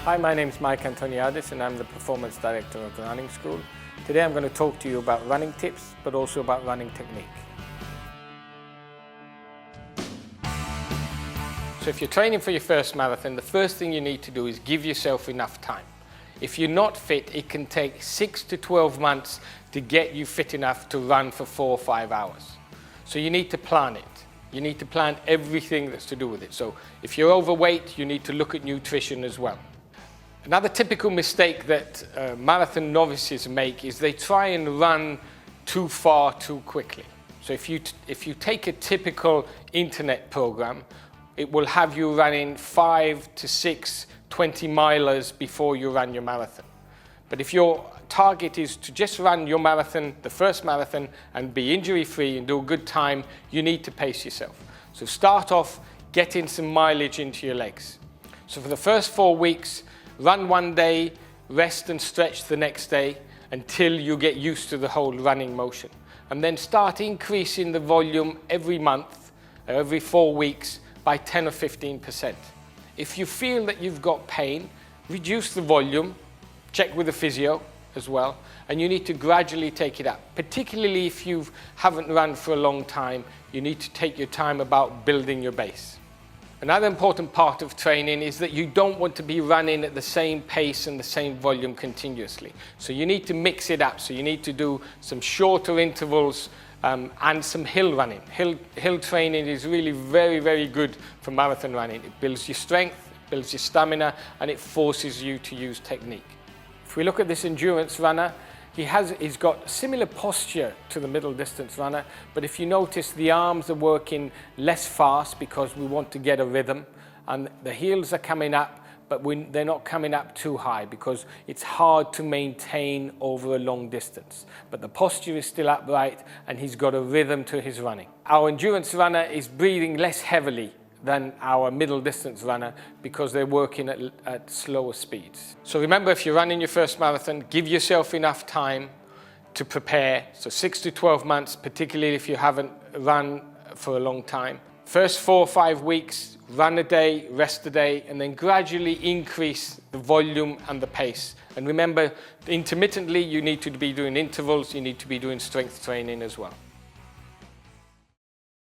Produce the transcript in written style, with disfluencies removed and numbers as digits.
Hi, my name is Mike Antoniadis and I'm the Performance Director of the Running School. Today I'm going to talk to you about running tips, but also about running technique. So if you're training for your first marathon, the first thing you need to do is give yourself enough time. If you're not fit, it can take 6 to 12 months to get you fit enough to run for 4 or 5 hours. So you need to plan it. You need to plan everything that's to do with it. So if you're overweight, you need to look at nutrition as well. Another typical mistake that marathon novices make is they try and run too far too quickly. So if you take a typical internet program, it will have you running 5 to 6 20-milers before you run your marathon. But if your target is to just run your marathon, the first marathon, and be injury-free and do a good time, you need to pace yourself. So start off getting some mileage into your legs. So for the first 4 weeks, run one day, rest and stretch the next day until you get used to the whole running motion. And then start increasing the volume every month, every 4 weeks, by 10 or 15%. If you feel that you've got pain, reduce the volume, check with the physio as well, and you need to gradually take it up. Particularly if you haven't run for a long time, you need to take your time about building your base. Another important part of training is that you don't want to be running at the same pace and the same volume continuously. So you need to mix it up. So you need to do some shorter intervals and some hill running. Hill training is really very, very good for marathon running. It builds your strength, it builds your stamina, and it forces you to use technique. If we look at this endurance runner, he's got similar posture to the middle distance runner, but if you notice, the arms are working less fast because we want to get a rhythm, and the heels are coming up, but they're not coming up too high because it's hard to maintain over a long distance. But the posture is still upright and he's got a rhythm to his running. Our endurance runner is breathing less heavily than our middle distance runner because they're working at slower speeds. So remember, if you're running your first marathon, give yourself enough time to prepare. So 6 to 12 months, particularly if you haven't run for a long time. First 4 or 5 weeks, run a day, rest a day, and then gradually increase the volume and the pace. And remember, intermittently, you need to be doing intervals, you need to be doing strength training as well.